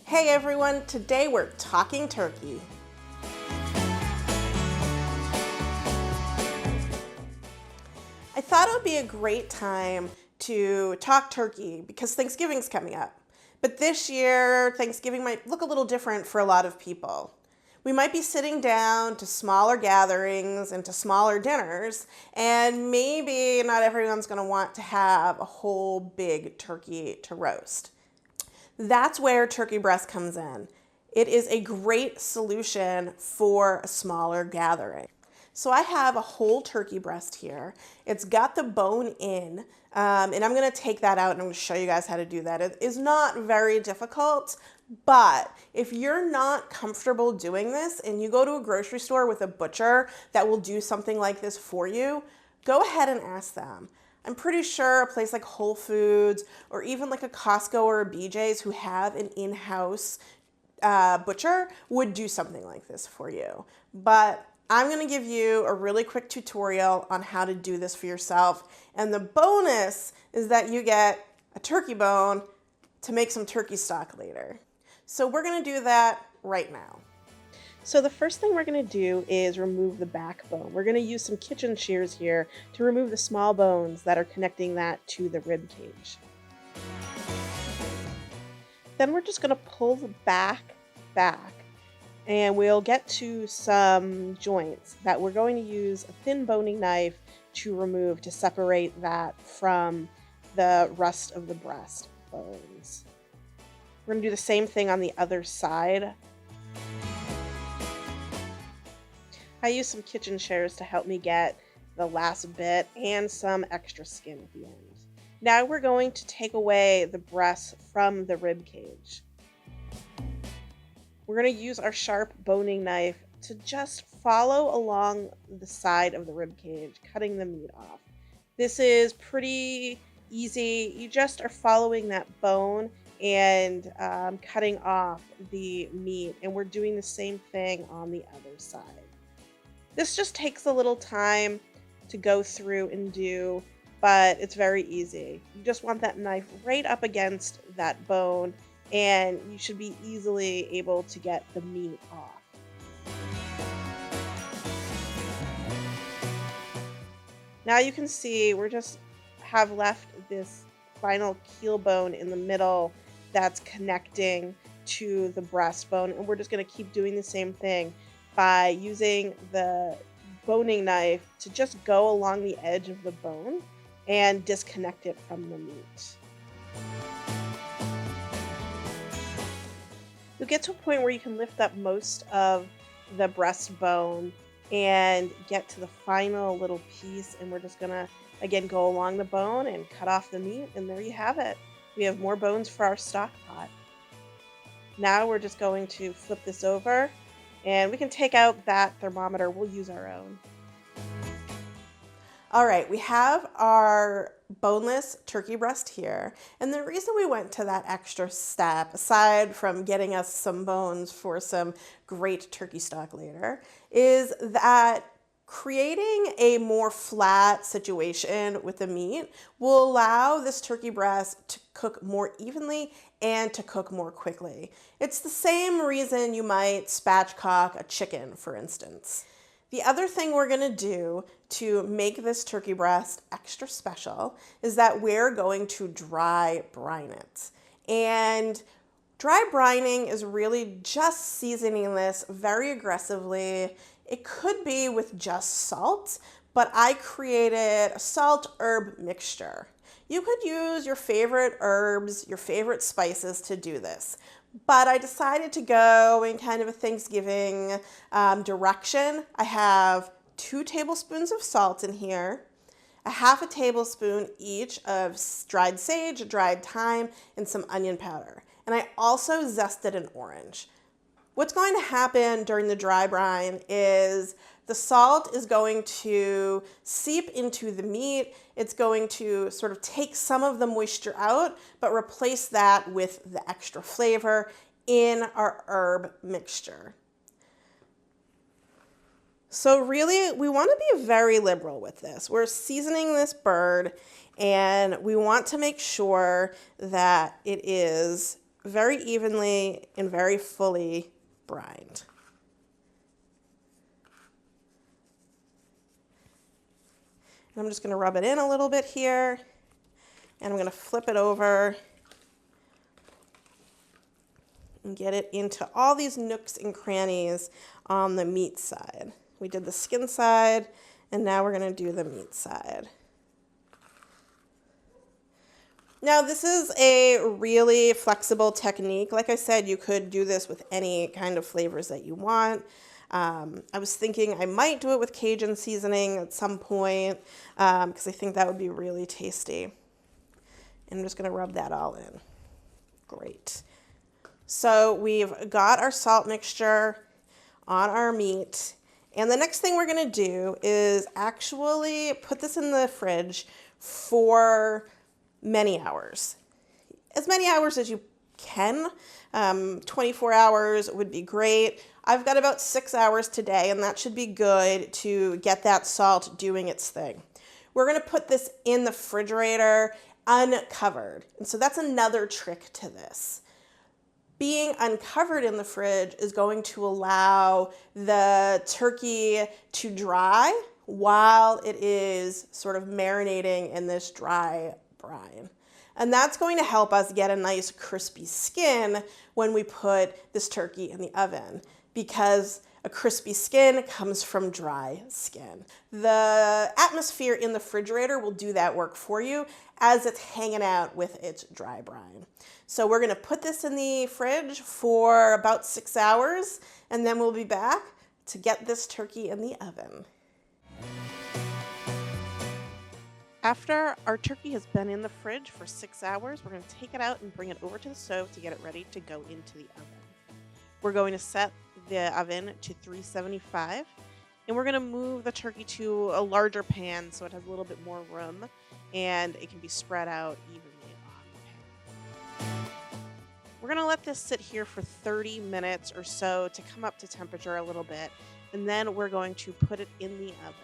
Hey everyone, today we're talking turkey. I thought it would be a great time to talk turkey because Thanksgiving's coming up. But this year, Thanksgiving might look a little different for a lot of people. We might be sitting down to smaller gatherings and to smaller dinners, and maybe not everyone's going to want to have a whole big turkey to roast. That's where turkey breast comes in. It is a great solution for a smaller gathering. So I have a whole turkey breast here. It's got the bone in, and I'm going to take that out and I'm going to show you guys how to do that. It is not very difficult, but if you're not comfortable doing this and you go to a grocery store with a butcher that will do something like this for you, go ahead and ask them. I'm pretty sure a place like Whole Foods or even like a Costco or a BJ's who have an in-house butcher would do something like this for you. But I'm going to give you a really quick tutorial on how to do this for yourself. And the bonus is that you get a turkey bone to make some turkey stock later. So we're going to do that right now. So the first thing we're going to do is remove the backbone. We're going to use some kitchen shears here to remove the small bones that are connecting that to the rib cage. Then we're just going to pull the back, and we'll get to some joints that we're going to use a thin boning knife to remove to separate that from the rest of the breast bones. We're going to do the same thing on the other side. I use some kitchen shears to help me get the last bit and some extra skin at the end. Now we're going to take away the breast from the rib cage. We're going to use our sharp boning knife to just follow along the side of the rib cage, cutting the meat off. This is pretty easy. You just are following that bone and cutting off the meat, and we're doing the same thing on the other side. This just takes a little time to go through and do, but it's very easy. You just want that knife right up against that bone, and you should be easily able to get the meat off. Now you can see we're just have left this final keel bone in the middle that's connecting to the breastbone, and we're just going to keep doing the same thing by using the boning knife to just go along the edge of the bone and disconnect it from the meat. You'll get to a point where you can lift up most of the breastbone and get to the final little piece, and we're just gonna again go along the bone and cut off the meat, and there you have it. We have more bones for our stock pot. Now we're just going to flip this over, and we can take out that thermometer. We'll use our own. All right, we have our boneless turkey breast here. And the reason we went to that extra step, aside from getting us some bones for some great turkey stock later, is that creating a more flat situation with the meat will allow this turkey breast to cook more evenly and to cook more quickly. It's the same reason you might spatchcock a chicken, for instance. The other thing we're going to do to make this turkey breast extra special is that we're going to dry brine it. And dry brining is really just seasoning this very aggressively. It could be with just salt, but I created a salt herb mixture. You could use your favorite herbs, your favorite spices to do this. But I decided to go in kind of a Thanksgiving direction. I have 2 tablespoons of salt in here, a half a tablespoon each of dried sage, dried thyme, and some onion powder. And I also zested an orange. What's going to happen during the dry brine is the salt is going to seep into the meat. It's going to sort of take some of the moisture out, but replace that with the extra flavor in our herb mixture. So really, we want to be very liberal with this. We're seasoning this bird, and we want to make sure that it is very evenly and very fully brined. And I'm just going to rub it in a little bit here, and I'm going to flip it over and get it into all these nooks and crannies on the meat side. We did the skin side, and now we're going to do the meat side. Now, this is a really flexible technique. Like I said, you could do this with any kind of flavors that you want. I was thinking I might do it with Cajun seasoning at some point because I think that would be really tasty. And I'm just going to rub that all in. Great. So we've got our salt mixture on our meat. And the next thing we're going to do is actually put this in the fridge for many hours. As many hours as you can. 24 hours would be great. I've got about 6 hours today, and that should be good to get that salt doing its thing. We're going to put this in the refrigerator uncovered. And so that's another trick to this. Being uncovered in the fridge is going to allow the turkey to dry while it is sort of marinating in this dry brine. And that's going to help us get a nice crispy skin when we put this turkey in the oven, because a crispy skin comes from dry skin. The atmosphere in the refrigerator will do that work for you as it's hanging out with its dry brine. So we're gonna put this in the fridge for about 6 hours, and then we'll be back to get this turkey in the oven. After our turkey has been in the fridge for 6 hours, we're going to take it out and bring it over to the stove to get it ready to go into the oven. We're going to set the oven to 375, and we're going to move the turkey to a larger pan so it has a little bit more room and it can be spread out evenly on the pan. We're going to let this sit here for 30 minutes or so to come up to temperature a little bit, and then we're going to put it in the oven.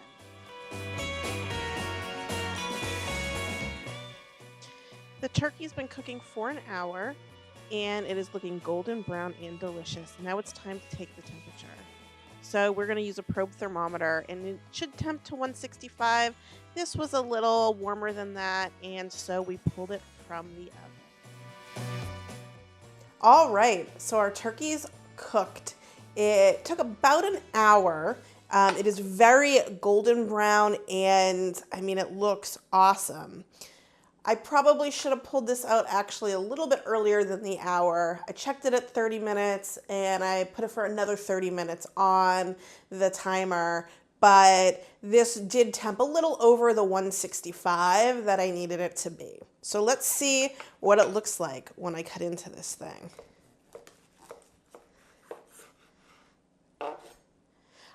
The turkey's been cooking for an hour, and it is looking golden brown and delicious. Now it's time to take the temperature. So we're going to use a probe thermometer, and it should temp to 165. This was a little warmer than that, and so we pulled it from the oven. All right, so our turkey's cooked. It took about an hour. It is very golden brown, and I mean, it looks awesome. I probably should have pulled this out actually a little bit earlier than the hour. I checked it at 30 minutes and I put it for another 30 minutes on the timer, but this did temp a little over the 165 that I needed it to be. So let's see what it looks like when I cut into this thing.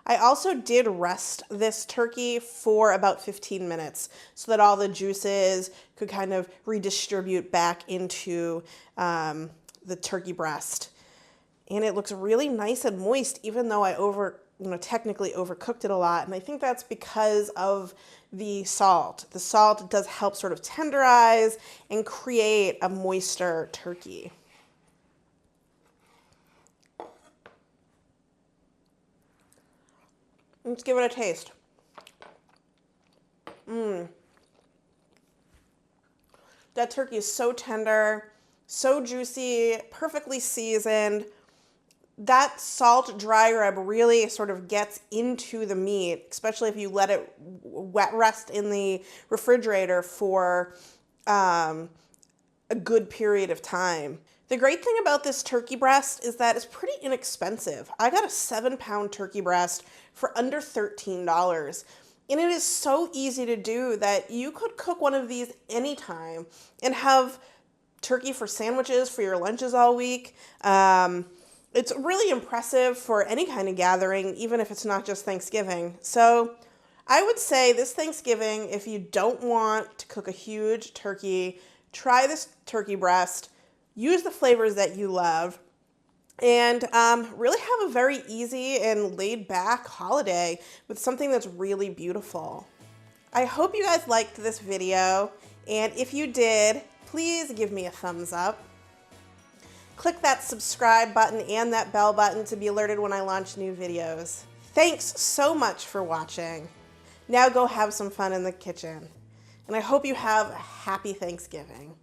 I also did rest this turkey for about 15 minutes so that all the juices could kind of redistribute back into the turkey breast. And it looks really nice and moist, even though I technically overcooked it a lot. And I think that's because of the salt. The salt does help sort of tenderize and create a moister turkey. Let's give it a taste. That turkey is so tender, so juicy, perfectly seasoned. That salt dry rub really sort of gets into the meat, especially if you let it wet rest in the refrigerator for a good period of time. The great thing about this turkey breast is that it's pretty inexpensive. I got a 7-pound turkey breast for under $13. And it is so easy to do that you could cook one of these anytime and have turkey for sandwiches for your lunches all week. It's really impressive for any kind of gathering, even if it's not just Thanksgiving. So I would say this Thanksgiving, if you don't want to cook a huge turkey, try this turkey breast. Use the flavors that you love, and really have a very easy and laid-back holiday with something that's really beautiful. I hope you guys liked this video, and if you did, please give me a thumbs up. Click that subscribe button and that bell button to be alerted when I launch new videos. Thanks so much for watching. Now go have some fun in the kitchen. And I hope you have a happy Thanksgiving.